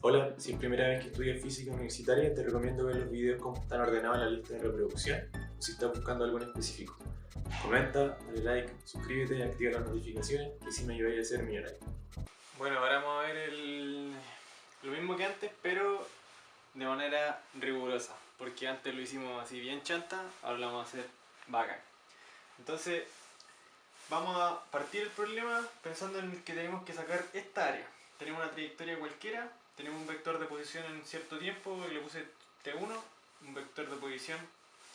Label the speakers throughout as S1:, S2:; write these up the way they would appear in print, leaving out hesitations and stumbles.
S1: Hola, si es primera vez que estudias física universitaria, te recomiendo ver los videos como están ordenados en la lista de reproducción o si estás buscando algo en específico. Comenta, dale like, suscríbete y activa las notificaciones que así me ayudáis a ser millonario.
S2: Bueno, ahora vamos a ver lo mismo que antes, pero de manera rigurosa, porque antes lo hicimos así bien chanta, ahora lo vamos a hacer bacán. Entonces, vamos a partir el problema pensando en que tenemos que sacar esta área. Tenemos una trayectoria cualquiera, tenemos un vector de posición en cierto tiempo, y le puse t1, un vector de posición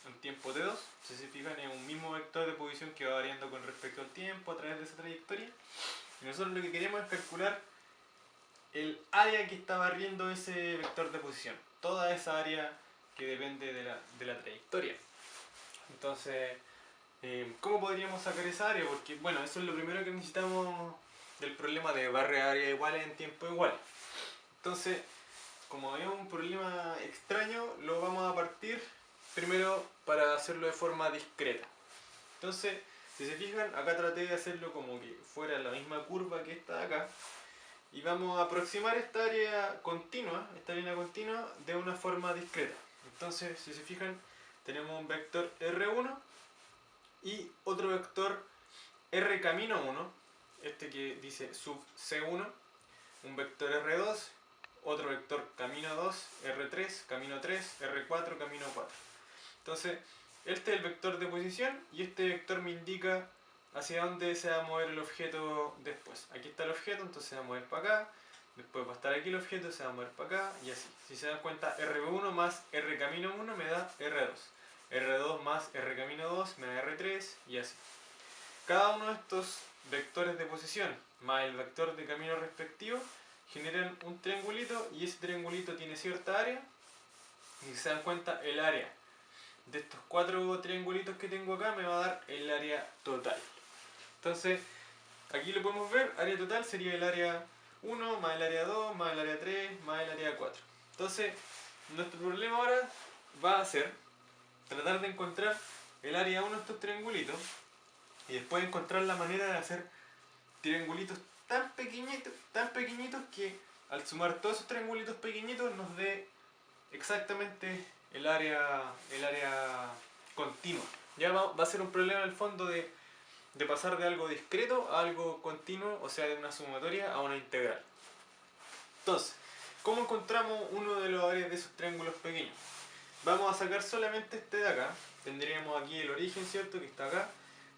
S2: en tiempo t2. Si se fijan, es un mismo vector de posición que va variando con respecto al tiempo a través de esa trayectoria. Y nosotros lo que queremos es calcular el área que está barriendo ese vector de posición, toda esa área que depende de la trayectoria. Entonces, ¿cómo podríamos sacar esa área? Porque, bueno, eso es lo primero que necesitamos del problema de barrer áreas iguales en tiempo igual. Entonces, como es un problema extraño, lo vamos a partir primero para hacerlo de forma discreta. Entonces, si se fijan, acá traté de hacerlo como que fuera la misma curva que esta de acá. Y vamos a aproximar esta área continua, esta línea continua, de una forma discreta. Entonces, si se fijan, tenemos un vector R1 y otro vector R camino 1, este que dice sub C1, un vector R2, otro vector camino 2, R3, camino 3, R4, camino 4. Entonces, este es el vector de posición y este vector me indica hacia dónde se va a mover el objeto después. Aquí está el objeto, entonces se va a mover para acá. Después va a estar aquí el objeto, se va a mover para acá y así. Si se dan cuenta, R1 más R camino 1 me da R2. R2 más R camino 2 me da R3 y así. Cada uno de estos vectores de posición más el vector de camino respectivo generan un triangulito y ese triangulito tiene cierta área. Y si se dan cuenta, el área de estos 4 triangulitos que tengo acá me va a dar el área total. Entonces, aquí lo podemos ver, área total sería el área 1 más el área 2 más el área 3 más el área 4. Entonces, nuestro problema ahora va a ser tratar de encontrar el área 1 de estos triangulitos y después encontrar la manera de hacer triangulitos tan pequeñitos que al sumar todos esos triangulitos pequeñitos nos dé exactamente el área continua. Ya va a ser un problema en el fondo de pasar de algo discreto a algo continuo, o sea, de una sumatoria a una integral. Entonces, ¿cómo encontramos uno de los áreas de esos triángulos pequeños? Vamos a sacar solamente este de acá. Tendríamos aquí el origen, ¿cierto? Que está acá.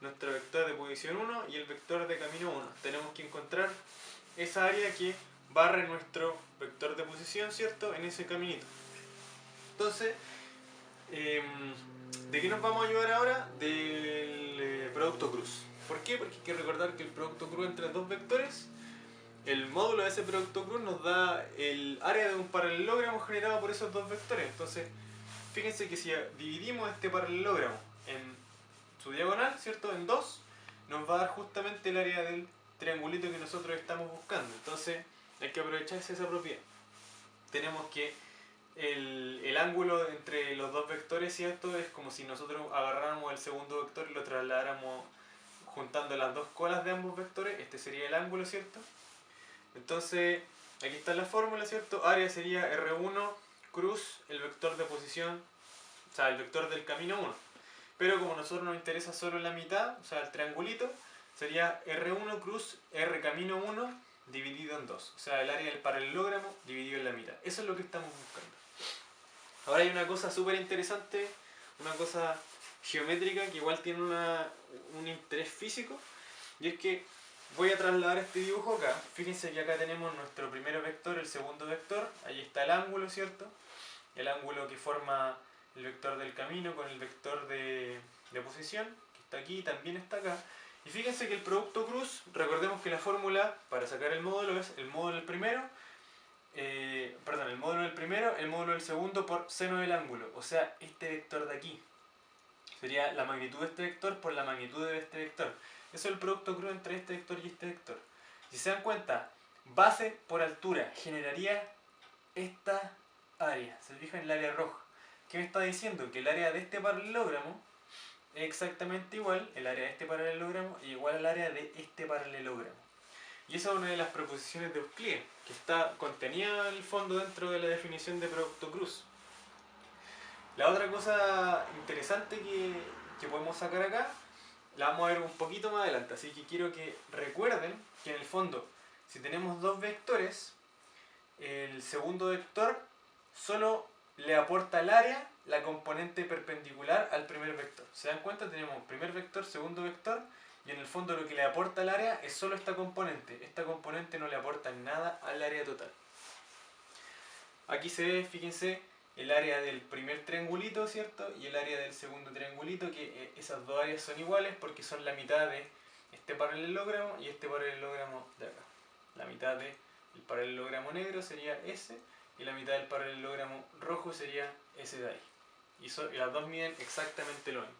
S2: Nuestro vector de posición 1 y el vector de camino 1. Tenemos que encontrar esa área que barre nuestro vector de posición, ¿cierto? En ese caminito. Entonces, ¿de qué nos vamos a ayudar ahora? Del producto cruz. ¿Por qué? Porque hay que recordar que el producto cruz entre dos vectores, el módulo de ese producto cruz nos da el área de un paralelogramo generado por esos dos vectores. Entonces, fíjense que si dividimos este paralelogramo en su diagonal, ¿cierto? En dos, nos va a dar justamente el área del triangulito que nosotros estamos buscando. Entonces, hay que aprovecharse esa propiedad. Tenemos que el ángulo entre los dos vectores, ¿cierto? Es como si nosotros agarráramos el segundo vector y lo trasladáramos juntando las dos colas de ambos vectores. Este sería el ángulo, ¿cierto? Entonces, aquí está la fórmula, ¿cierto? Área sería R1 cruz el vector de posición, o sea, el vector del camino 1. Pero como a nosotros nos interesa solo la mitad, o sea, el triangulito, sería R1 cruz R camino 1 dividido en 2. O sea, el área del paralelogramo dividido en la mitad. Eso es lo que estamos buscando. Ahora hay una cosa súper interesante, una cosa geométrica que igual tiene un interés físico, y es que voy a trasladar este dibujo acá. Fíjense que acá tenemos nuestro primer vector, el segundo vector, ahí está el ángulo, ¿cierto? El ángulo que forma el vector del camino con el vector de posición, que está aquí, también está acá. Y fíjense que el producto cruz, recordemos que la fórmula para sacar el módulo es el módulo del primero, el módulo del primero, el módulo del segundo por seno del ángulo, o sea, este vector de aquí. Sería la magnitud de este vector por la magnitud de este vector. Eso es el producto cruz entre este vector y este vector. Si se dan cuenta, base por altura generaría esta área. ¿Se fijan en el área roja? ¿Qué me está diciendo? Que el área de este paralelogramo es exactamente igual, el área de este paralelogramo es igual al área de este paralelogramo. Y esa es una de las proposiciones de Euclides, que está contenida en el fondo dentro de la definición de producto cruz. La otra cosa interesante que podemos sacar acá, la vamos a ver un poquito más adelante, así que quiero que recuerden que en el fondo, si tenemos dos vectores, el segundo vector solo le aporta al área la componente perpendicular al primer vector. ¿Se dan cuenta? Tenemos primer vector, segundo vector, y en el fondo lo que le aporta al área es solo esta componente. Esta componente no le aporta nada al área total. Aquí se ve, fíjense, el área del primer triangulito, ¿cierto? Y el área del segundo triangulito, que esas dos áreas son iguales porque son la mitad de este paralelogramo y este paralelogramo de acá. La mitad del paralelogramo negro sería ese, y la mitad del paralelogramo rojo sería ese de ahí. Y las dos miden exactamente lo mismo.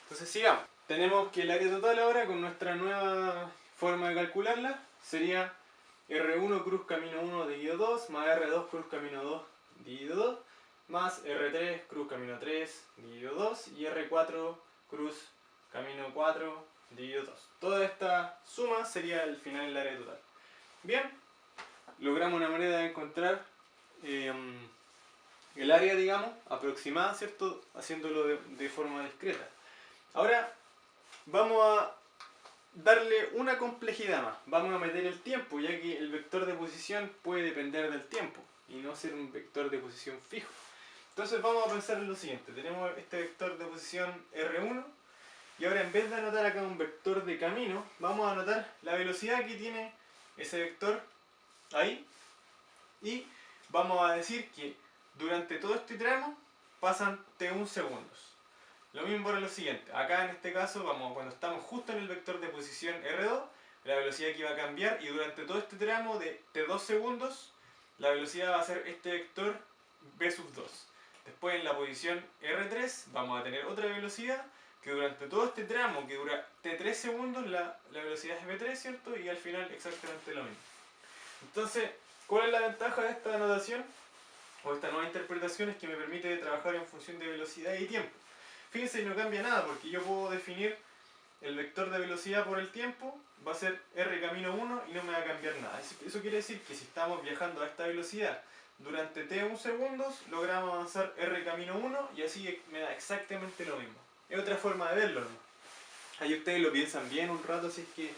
S2: Entonces sigamos. Tenemos que el área total ahora, con nuestra nueva forma de calcularla, sería R1 cruz camino 1 dividido 2 más R2 cruz camino 2 dividido 2 más R3 cruz camino 3 dividido 2 y R4 cruz camino 4 dividido 2. Toda esta suma sería al final el área total. Bien, logramos una manera de encontrar el área, digamos, aproximada, ¿cierto? Haciéndolo de forma discreta. Ahora vamos a darle una complejidad más. Vamos a meter el tiempo, ya que el vector de posición puede depender del tiempo y no ser un vector de posición fijo. Entonces vamos a pensar en lo siguiente. Tenemos este vector de posición R1 y ahora, en vez de anotar acá un vector de camino, vamos a anotar la velocidad que tiene ese vector ahí, y vamos a decir que durante todo este tramo pasan t1 segundos. Lo mismo para lo siguiente. Acá en este caso, cuando estamos justo en el vector de posición R2, la velocidad que va a cambiar, y durante todo este tramo de t2 segundos, la velocidad va a ser este vector v sub 2. Después, en la posición R3 vamos a tener otra velocidad que durante todo este tramo, que dura t3 segundos, la velocidad es v3, ¿cierto? Y al final exactamente lo mismo. Entonces, ¿cuál es la ventaja de esta anotación? O esta nueva interpretación es que me permite trabajar en función de velocidad y tiempo. Fíjense, no cambia nada, porque yo puedo definir el vector de velocidad por el tiempo, va a ser r camino 1 y no me va a cambiar nada. Eso quiere decir que si estamos viajando a esta velocidad durante t1 segundos, logramos avanzar r camino 1 y así me da exactamente lo mismo. Es otra forma de verlo, ¿no? Ahí ustedes lo piensan bien un rato, así es que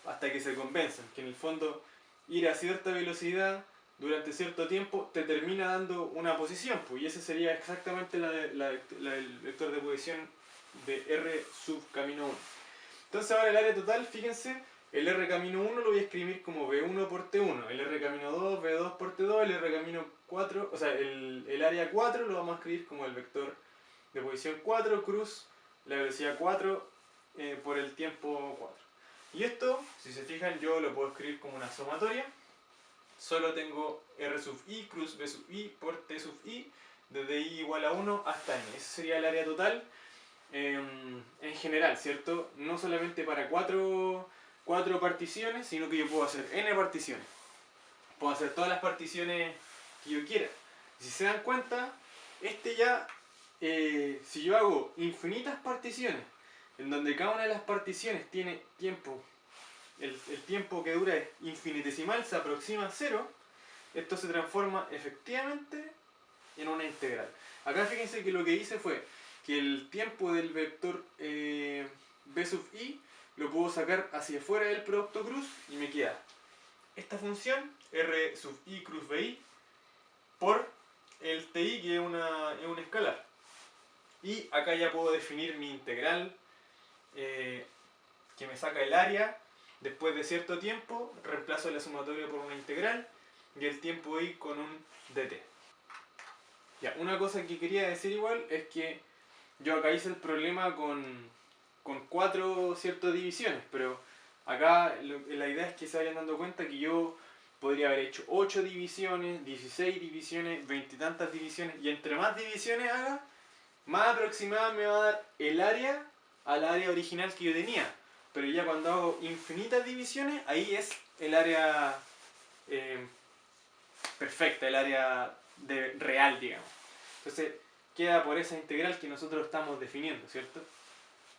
S2: hasta que se convenzan, que en el fondo ir a cierta velocidad durante cierto tiempo te termina dando una posición, pues, y ese sería exactamente el vector de posición de r sub camino 1. Entonces ahora el área total, fíjense, el r camino 1 lo voy a escribir como v1 por t1, el r camino 2, v2 por t2, el r camino 4, o sea, el área 4 lo vamos a escribir como el vector de posición 4 cruz la velocidad 4 por el tiempo 4. Y esto, si se fijan, yo lo puedo escribir como una sumatoria. Solo tengo r sub i cruz v sub i por t sub i, desde i igual a 1 hasta n. Ese sería el área total en general, ¿cierto? No solamente para cuatro particiones, sino que yo puedo hacer n particiones. Puedo hacer todas las particiones que yo quiera. Si se dan cuenta, si yo hago infinitas particiones, en donde cada una de las particiones tiene tiempo, el tiempo que dura es infinitesimal, se aproxima a 0, esto se transforma efectivamente en una integral. Acá fíjense que lo que hice fue que el tiempo del vector v sub i lo puedo sacar hacia afuera del producto cruz y me queda esta función r sub i cruz vi por el ti, que es un escalar. Y acá ya puedo definir mi integral que me saca el área. Después de cierto tiempo, reemplazo la sumatoria por una integral y el tiempo i con un dt. Ya, una cosa que quería decir igual es que yo acá hice el problema con 4 ciertas divisiones, pero acá la idea es que se vayan dando cuenta que yo podría haber hecho 8 divisiones, 16 divisiones, 20 y tantas divisiones, y entre más divisiones haga, más aproximada me va a dar el área al área original que yo tenía. Pero ya cuando hago infinitas divisiones, ahí es el área perfecta, el área real, digamos. Entonces queda por esa integral que nosotros estamos definiendo, ¿cierto?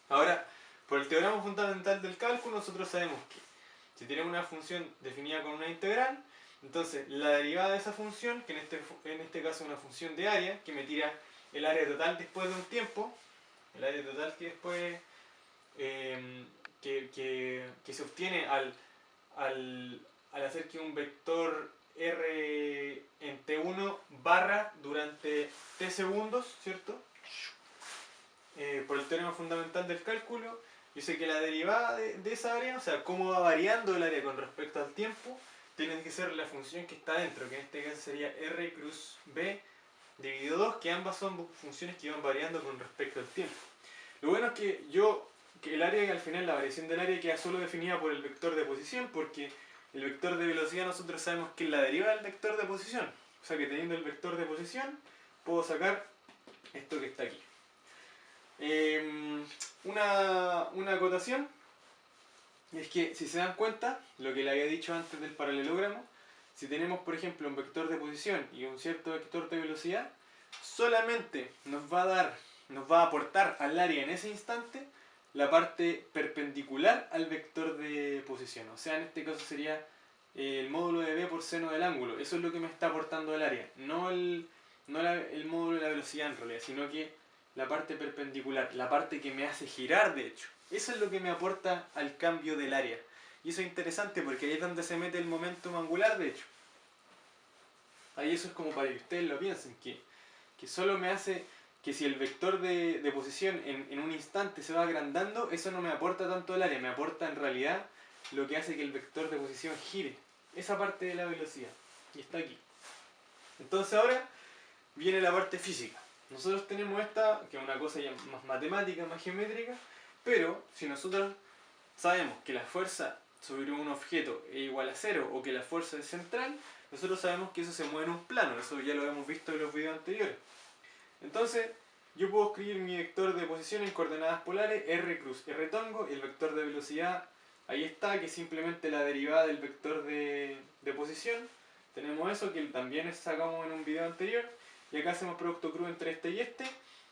S2: Ahora, por el teorema fundamental del cálculo, nosotros sabemos que Si tenemos una función definida con una integral, entonces la derivada de esa función, que en este caso es una función de área, que me tira el área total después de un tiempo, el área total que después que se obtiene al hacer que un vector r en t1 barra durante t segundos, ¿cierto? Por el teorema fundamental del cálculo, yo sé que la derivada de esa área, o sea, cómo va variando el área con respecto al tiempo, tiene que ser la función que está dentro, que en este caso sería r cruz b dividido 2, que ambas son funciones que van variando con respecto al tiempo. Lo bueno es que el área, al final la variación del área queda solo definida por el vector de posición, porque el vector de velocidad nosotros sabemos que es la derivada del vector de posición. O sea que teniendo el vector de posición, puedo sacar esto que está aquí. Una acotación es que, si se dan cuenta, lo que le había dicho antes del paralelogramo, si tenemos por ejemplo un vector de posición y un cierto vector de velocidad, solamente nos va a aportar al área en ese instante la parte perpendicular al vector de posición. O sea, en este caso sería el módulo de b por seno del ángulo. Eso es lo que me está aportando el área, no el módulo de la velocidad en realidad, sino que la parte perpendicular, la parte que me hace girar de hecho. Eso es lo que me aporta al cambio del área. Y eso es interesante porque ahí es donde se mete el momentum angular de hecho. Ahí eso es como para que ustedes lo piensen, que solo me hace que si el vector de posición en un instante se va agrandando, eso no me aporta tanto el área, me aporta en realidad lo que hace que el vector de posición gire. Esa parte de la velocidad. Y está aquí. Entonces ahora viene la parte física. Nosotros tenemos esta, que es una cosa ya más matemática, más geométrica, pero si nosotros sabemos que la fuerza sobre un objeto es igual a 0 o que la fuerza es central, nosotros sabemos que eso se mueve en un plano, eso ya lo hemos visto en los videos anteriores. Entonces, yo puedo escribir mi vector de posición en coordenadas polares, r cruz r tongo, y el vector de velocidad, ahí está, que es simplemente la derivada del vector de posición. Tenemos eso, que también sacamos en un video anterior, y acá hacemos producto cruz entre este y este,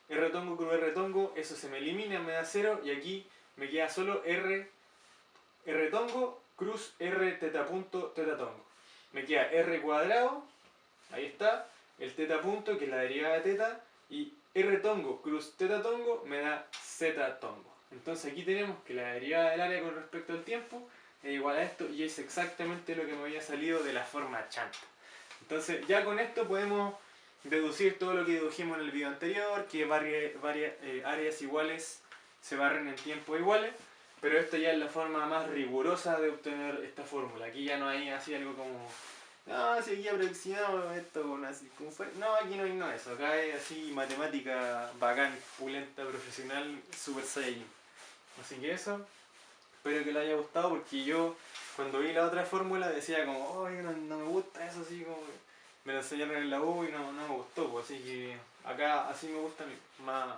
S2: r tongo cruz r tongo, eso se me elimina, me da 0, y aquí me queda solo r tongo cruz r teta punto teta tongo. Me queda r cuadrado, ahí está, el teta punto, que es la derivada de teta, y r tongo cruz teta tongo me da z tongo. Entonces aquí tenemos que la derivada del área con respecto al tiempo es igual a esto, y es exactamente lo que me había salido de la forma chanta. Entonces ya con esto podemos deducir todo lo que dedujimos en el video anterior, que varias áreas iguales se barren en tiempo iguales, pero esto ya es la forma más rigurosa de obtener esta fórmula. Aquí ya no hay así algo como, no, si aquí aproximamos esto con una circunferencia. No, aquí no hay nada de eso. Acá es así matemática bacán, pulenta, profesional, super saiyajin. Así que eso, espero que les haya gustado, porque yo cuando vi la otra fórmula decía como, oh, no me gusta eso, así como me lo enseñaron en la U y no me gustó, pues, así que acá así me gusta más,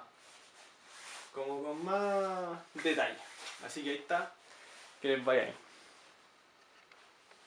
S2: como con más detalle. Así que ahí está, que les vaya bien.